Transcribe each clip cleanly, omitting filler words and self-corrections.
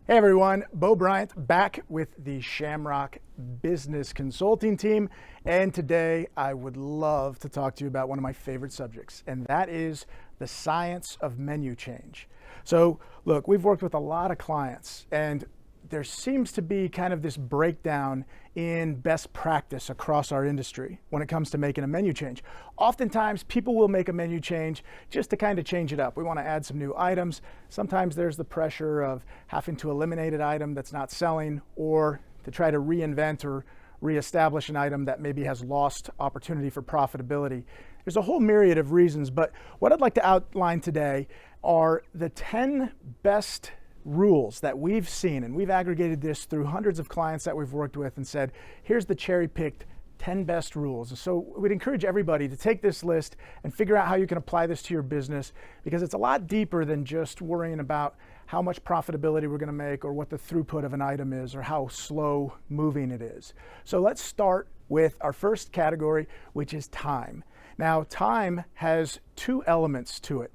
Hey everyone, Bo Bryant back with the Shamrock Business Consulting team. And today I would love to talk to you about one of my favorite subjects, and that is the science of menu change. So look, we've worked with a lot of clients, and there seems to be kind of this breakdown in best practice across our industry when it comes to making a menu change. Oftentimes, people will make a menu change just to kind of change it up. We want to add some new items. Sometimes there's the pressure of having to eliminate an item that's not selling, or to try to reinvent or reestablish an item that maybe has lost opportunity for profitability. There's a whole myriad of reasons, but what I'd like to outline today are the 10 best rules that we've seen, and we've aggregated this through hundreds of clients that we've worked with and said, here's the cherry-picked 10 best rules. So we'd encourage everybody to take this list and figure out how you can apply this to your business, because it's a lot deeper than just worrying about how much profitability we're going to make or what the throughput of an item is or how slow moving it is. So let's start with our first category, which is time. Now, time has two elements to it.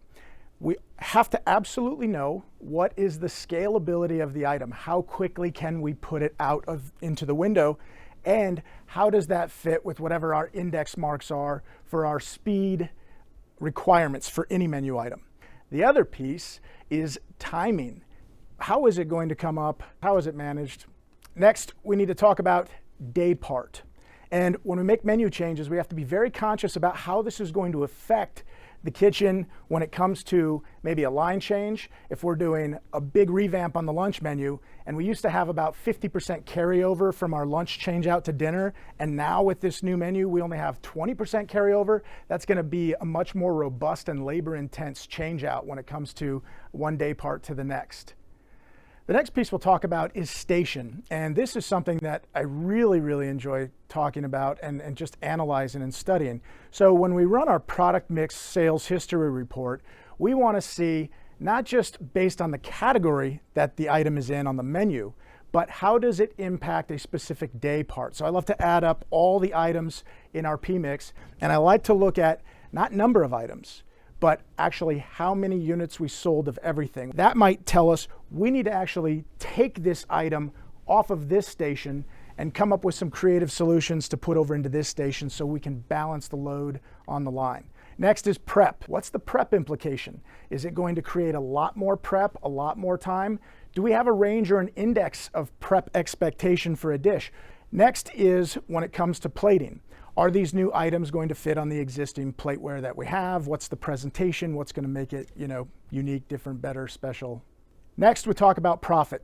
We have to absolutely know what is the scalability of the item. How quickly can we put it into the window? And how does that fit with whatever our index marks are for our speed requirements for any menu item? The other piece is timing. How is it going to come up? How is it managed? Next, we need to talk about day part. And when we make menu changes, we have to be very conscious about how this is going to affect the kitchen when it comes to maybe a line change. If we're doing a big revamp on the lunch menu, and we used to have about 50% carryover from our lunch change out to dinner, and now with this new menu, we only have 20% carryover, that's gonna be a much more robust and labor-intense change out when it comes to one day part to the next. The next piece we'll talk about is station, and this is something that I really enjoy talking about and just analyzing and studying. So when we run our product mix sales history report, we want to see not just based on the category that the item is in on the menu, but how does it impact a specific day part. So I love to add up all the items in our P-mix, and I like to look at not number of items, but actually how many units we sold of everything. That might tell us we need to actually take this item off of this station and come up with some creative solutions to put over into this station so we can balance the load on the line. Next is prep. What's the prep implication? Is it going to create a lot more prep, a lot more time? Do we have a range or an index of prep expectation for a dish? Next is when it comes to plating. Are these new items going to fit on the existing plateware that we have? What's the presentation? What's going to make it, unique, different, better, special? Next, we talk about profit.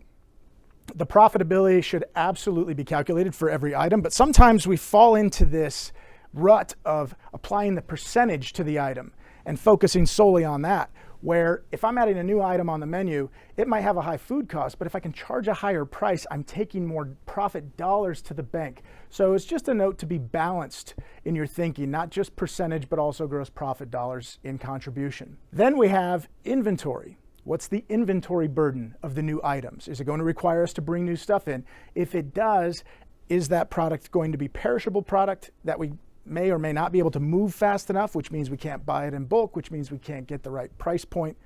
The profitability should absolutely be calculated for every item, but sometimes we fall into this rut of applying the percentage to the item and focusing solely on that, where if I'm adding a new item on the menu, it might have a high food cost, but if I can charge a higher price, I'm taking more profit dollars to the bank. So it's just a note to be balanced in your thinking, not just percentage, but also gross profit dollars in contribution. Then we have inventory. What's the inventory burden of the new items? Is it going to require us to bring new stuff in? If it does, is that product going to be perishable product that we may or may not be able to move fast enough, which means we can't buy it in bulk, which means we can't get the right price point,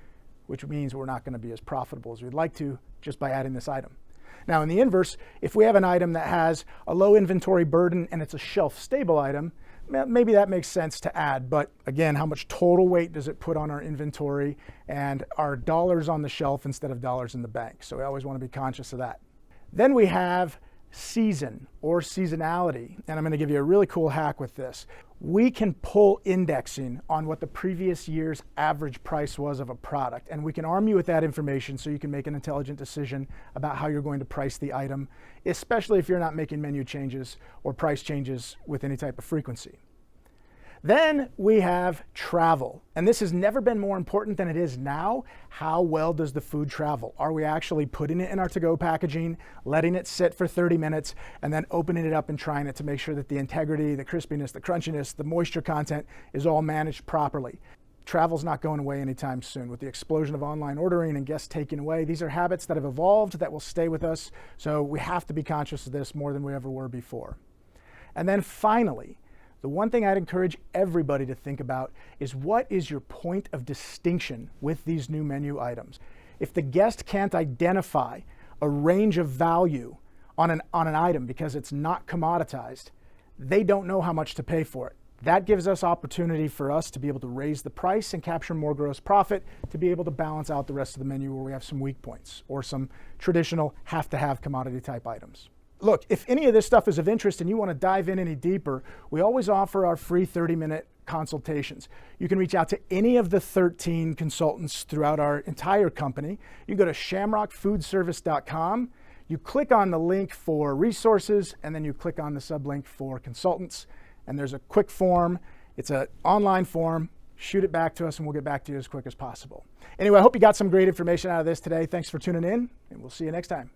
which means we're not going to be as profitable as we'd like to just by adding this item. Now, in the inverse, if we have an item that has a low inventory burden and it's a shelf-stable item, maybe that makes sense to add. But again, how much total weight does it put on our inventory and our dollars on the shelf instead of dollars in the bank? So we always want to be conscious of that. Then we have season or seasonality, and I'm going to give you a really cool hack with this. We can pull indexing on what the previous year's average price was of a product, and we can arm you with that information so you can make an intelligent decision about how you're going to price the item, especially if you're not making menu changes or price changes with any type of frequency. Then we have travel, and this has never been more important than it is now. How well does the food travel? Are we actually putting it in our to-go packaging, letting it sit for 30 minutes, and then opening it up and trying it to make sure that the integrity, the crispiness, the crunchiness, the moisture content is all managed properly? Travel's not going away anytime soon. With the explosion of online ordering and guest taking away, these are habits that have evolved that will stay with us, so we have to be conscious of this more than we ever were before. And then finally, the one thing I'd encourage everybody to think about is, what is your point of distinction with these new menu items? If the guest can't identify a range of value on an item because it's not commoditized, they don't know how much to pay for it. That gives us opportunity for us to be able to raise the price and capture more gross profit to be able to balance out the rest of the menu where we have some weak points or some traditional have-to-have commodity type items. Look, if any of this stuff is of interest and you want to dive in any deeper, we always offer our free 30-minute consultations. You can reach out to any of the 13 consultants throughout our entire company. You can go to shamrockfoodservice.com. You click on the link for resources, and then you click on the sublink for consultants. And there's a quick form. It's an online form. Shoot it back to us, and we'll get back to you as quick as possible. Anyway, I hope you got some great information out of this today. Thanks for tuning in, and we'll see you next time.